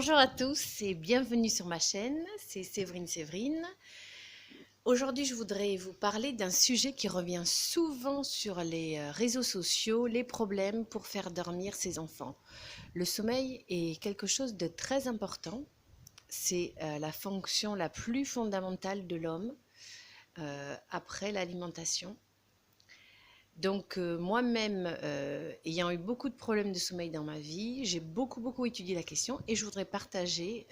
Bonjour à tous et bienvenue sur ma chaîne, c'est Séverine. Aujourd'hui, je voudrais vous parler d'un sujet qui revient souvent sur les réseaux sociaux, les problèmes pour faire dormir ses enfants. Le sommeil est quelque chose de très important, c'est la fonction la plus fondamentale de l'homme après l'alimentation. Donc moi-même, ayant eu beaucoup de problèmes de sommeil dans ma vie, j'ai beaucoup étudié la question et je voudrais partager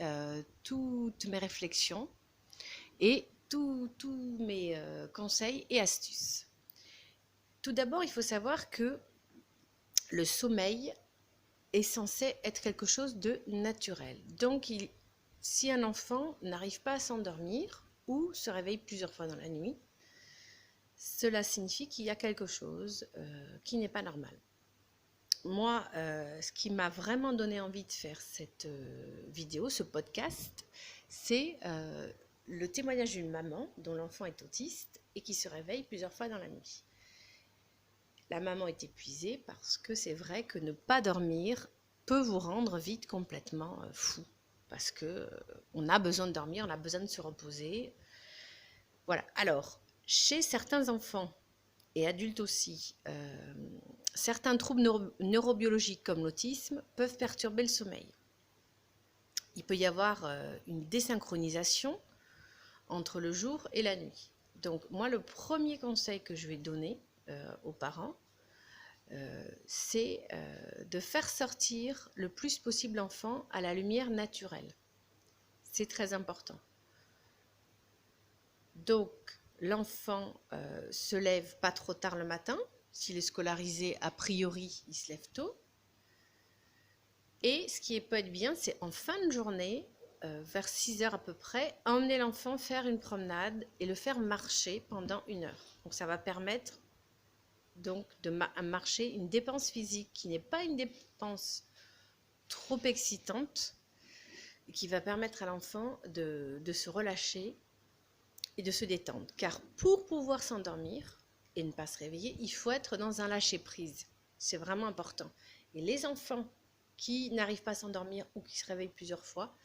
toutes mes réflexions et tous mes conseils et astuces. Tout d'abord, il faut savoir que le sommeil est censé être quelque chose de naturel. Donc si un enfant n'arrive pas à s'endormir ou se réveille plusieurs fois dans la nuit, cela signifie qu'il y a quelque chose qui n'est pas normal. Moi, ce qui m'a vraiment donné envie de faire cette vidéo, ce podcast, c'est le témoignage d'une maman dont l'enfant est autiste et qui se réveille plusieurs fois dans la nuit. La maman est épuisée parce que c'est vrai que ne pas dormir peut vous rendre vite complètement fou. Parce que on a besoin de dormir, on a besoin de se reposer. Voilà. Alors, chez certains enfants et adultes aussi, certains troubles neurobiologiques comme l'autisme peuvent perturber le sommeil. Il peut y avoir une désynchronisation entre le jour et la nuit. Donc moi, le premier conseil que je vais donner aux parents, c'est de faire sortir le plus possible l'enfant à la lumière naturelle. C'est très important. Donc l'enfant se lève pas trop tard le matin. S'il est scolarisé, a priori, il se lève tôt. Et ce qui peut être bien, c'est en fin de journée, vers 6 heures à peu près, emmener l'enfant faire une promenade et le faire marcher pendant 1 heure. Donc ça va permettre donc de marcher, une dépense physique qui n'est pas une dépense trop excitante, qui va permettre à l'enfant de se relâcher et de se détendre. Car pour pouvoir s'endormir et ne pas se réveiller, il faut être dans un lâcher-prise. C'est vraiment important. Et les enfants qui n'arrivent pas à s'endormir ou qui se réveillent plusieurs fois,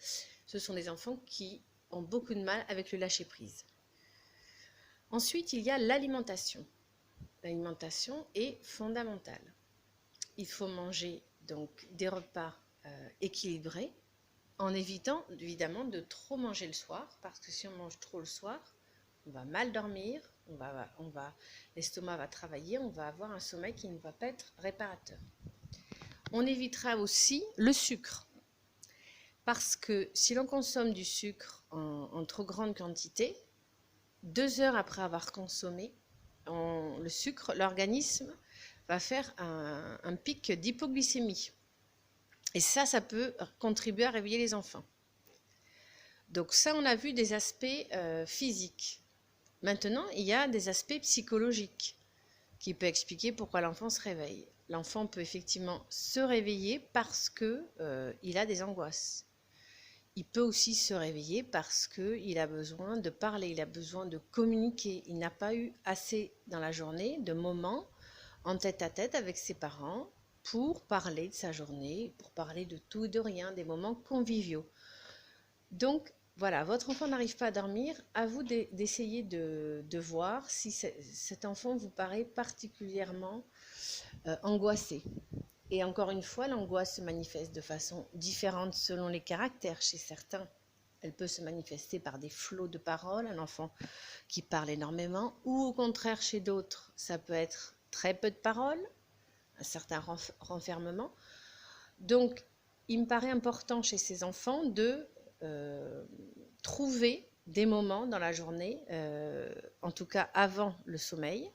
ce sont des enfants qui ont beaucoup de mal avec le lâcher-prise. Ensuite, il y a l'alimentation. L'alimentation est fondamentale. Il faut manger donc des repas équilibrés en évitant évidemment de trop manger le soir, parce que si on mange trop le soir, on va mal dormir, l'estomac va travailler, on va avoir un sommeil qui ne va pas être réparateur. On évitera aussi le sucre, parce que si l'on consomme du sucre en trop grande quantité, 2 heures après avoir consommé le sucre, l'organisme va faire un pic d'hypoglycémie. Et ça peut contribuer à réveiller les enfants. Donc ça, on a vu des aspects physiques. Maintenant, il y a des aspects psychologiques qui peuvent expliquer pourquoi l'enfant se réveille. L'enfant peut effectivement se réveiller parce qu'il a des angoisses. Il peut aussi se réveiller parce qu'il a besoin de parler, il a besoin de communiquer. Il n'a pas eu assez dans la journée de moments en tête-à-tête avec ses parents pour parler de sa journée, pour parler de tout et de rien, des moments conviviaux. Donc, voilà, votre enfant n'arrive pas à dormir, à vous d'essayer de voir si cet enfant vous paraît particulièrement angoissé. Et encore une fois, l'angoisse se manifeste de façon différente selon les caractères. Chez certains, elle peut se manifester par des flots de paroles, un enfant qui parle énormément, ou au contraire, chez d'autres, ça peut être très peu de paroles, un certain renfermement. Donc, il me paraît important chez ces enfants de trouver des moments dans la journée, en tout cas avant le sommeil,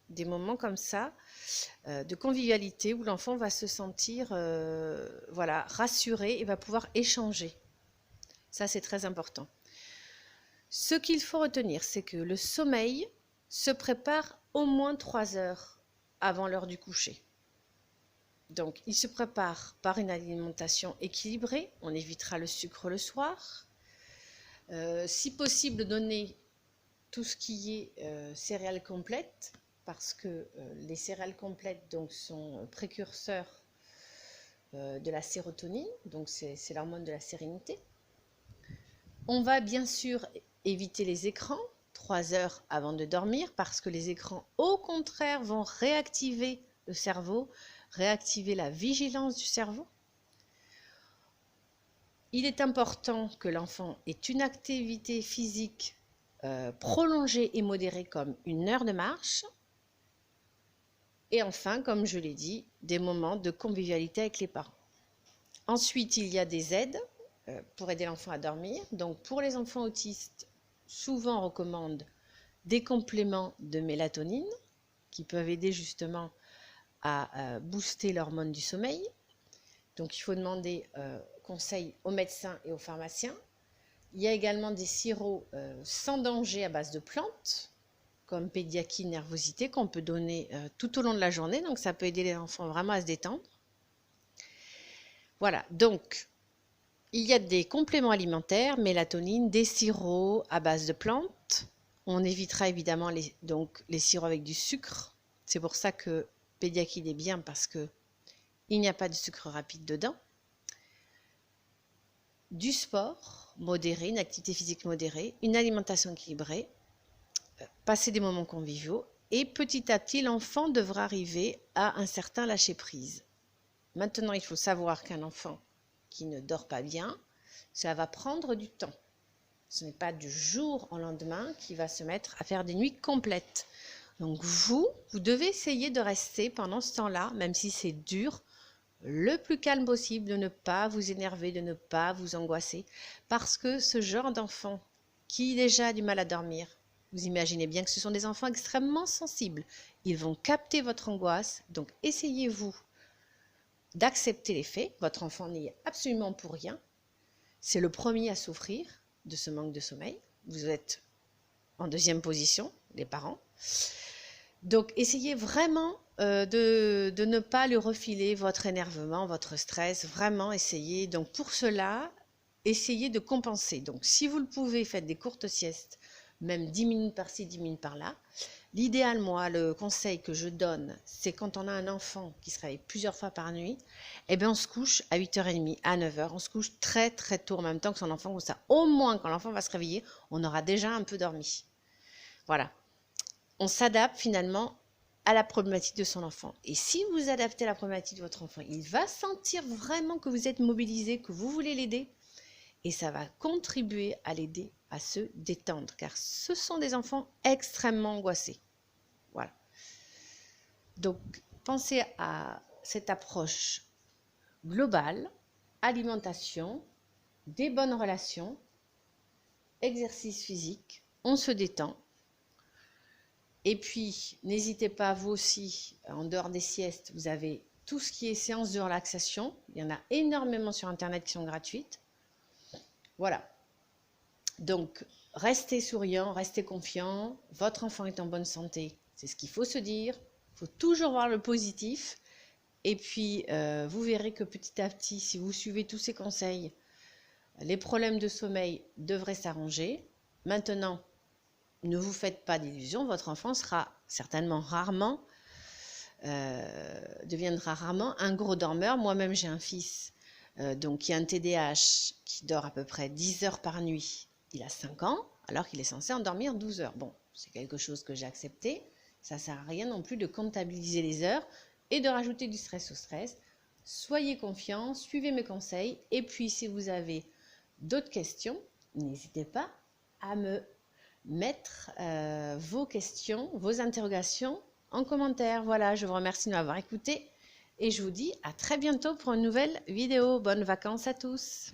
des moments comme ça, de convivialité où l'enfant va se sentir rassuré et va pouvoir échanger. Ça, c'est très important. Ce qu'il faut retenir, c'est que le sommeil se prépare au moins 3 heures avant l'heure du coucher. Donc, il se prépare par une alimentation équilibrée. On évitera le sucre le soir. Si possible, donner tout ce qui est céréales complètes, parce que les céréales complètes donc, sont précurseurs de la sérotonine, donc c'est l'hormone de la sérénité. On va bien sûr éviter les écrans 3 heures avant de dormir parce que les écrans, au contraire, vont réactiver le cerveau, réactiver la vigilance du cerveau. Il est important que l'enfant ait une activité physique prolongée et modérée comme 1 heure de marche. Et enfin, comme je l'ai dit, des moments de convivialité avec les parents. Ensuite, il y a des aides pour aider l'enfant à dormir. Donc, pour les enfants autistes, souvent on recommande des compléments de mélatonine qui peuvent aider justement à booster l'hormone du sommeil. Donc, il faut demander conseil aux médecins et aux pharmaciens. Il y a également des sirops sans danger à base de plantes, comme Pédiaki Nervosité, qu'on peut donner tout au long de la journée. Donc, ça peut aider les enfants vraiment à se détendre. Voilà, donc, il y a des compléments alimentaires, mélatonine, des sirops à base de plantes. On évitera évidemment les sirops avec du sucre. C'est pour ça que Pédiaki est bien parce qu'il n'y a pas de sucre rapide dedans. Du sport modéré, une activité physique modérée, une alimentation équilibrée, passer des moments conviviaux et petit à petit, l'enfant devra arriver à un certain lâcher-prise. Maintenant, il faut savoir qu'un enfant qui ne dort pas bien, ça va prendre du temps. Ce n'est pas du jour au lendemain qu'il va se mettre à faire des nuits complètes. Donc vous devez essayer de rester pendant ce temps-là, même si c'est dur, le plus calme possible, de ne pas vous énerver, de ne pas vous angoisser. Parce que ce genre d'enfant qui déjà a du mal à dormir, vous imaginez bien que ce sont des enfants extrêmement sensibles. Ils vont capter votre angoisse, donc essayez-vous d'accepter les faits. Votre enfant n'y est absolument pour rien. C'est le premier à souffrir de ce manque de sommeil. Vous êtes en deuxième position, les parents. Donc, essayez vraiment de ne pas lui refiler votre énervement, votre stress. Vraiment, essayez. Donc, pour cela, essayez de compenser. Donc, si vous le pouvez, faites des courtes siestes, même 10 minutes par-ci, 10 minutes par-là. L'idéal, moi, le conseil que je donne, c'est quand on a un enfant qui se réveille plusieurs fois par nuit, eh bien, on se couche à 8h30, à 9h. On se couche très, très tôt en même temps que son enfant. Comme ça, au moins, quand l'enfant va se réveiller, on aura déjà un peu dormi. Voilà. On s'adapte finalement à la problématique de son enfant. Et si vous adaptez à la problématique de votre enfant, il va sentir vraiment que vous êtes mobilisé, que vous voulez l'aider. Et ça va contribuer à l'aider à se détendre. Car ce sont des enfants extrêmement angoissés. Voilà. Donc, pensez à cette approche globale, alimentation, des bonnes relations, exercice physique, on se détend. Et puis, n'hésitez pas, vous aussi, en dehors des siestes, vous avez tout ce qui est séances de relaxation. Il y en a énormément sur Internet qui sont gratuites. Voilà. Donc, restez souriant, restez confiant. Votre enfant est en bonne santé. C'est ce qu'il faut se dire. Il faut toujours voir le positif. Et puis, vous verrez que petit à petit, si vous suivez tous ces conseils, les problèmes de sommeil devraient s'arranger. Maintenant, ne vous faites pas d'illusions. Votre enfant sera certainement deviendra rarement un gros dormeur. Moi-même, j'ai un fils qui a un TDAH qui dort à peu près 10 heures par nuit. Il a 5 ans, alors qu'il est censé en dormir 12 heures. Bon, c'est quelque chose que j'ai accepté. Ça ne sert à rien non plus de comptabiliser les heures et de rajouter du stress au stress. Soyez confiants, suivez mes conseils. Et puis, si vous avez d'autres questions, n'hésitez pas à me mettre vos questions, vos interrogations en commentaire. Voilà, je vous remercie de m'avoir écouté et je vous dis à très bientôt pour une nouvelle vidéo. Bonnes vacances à tous!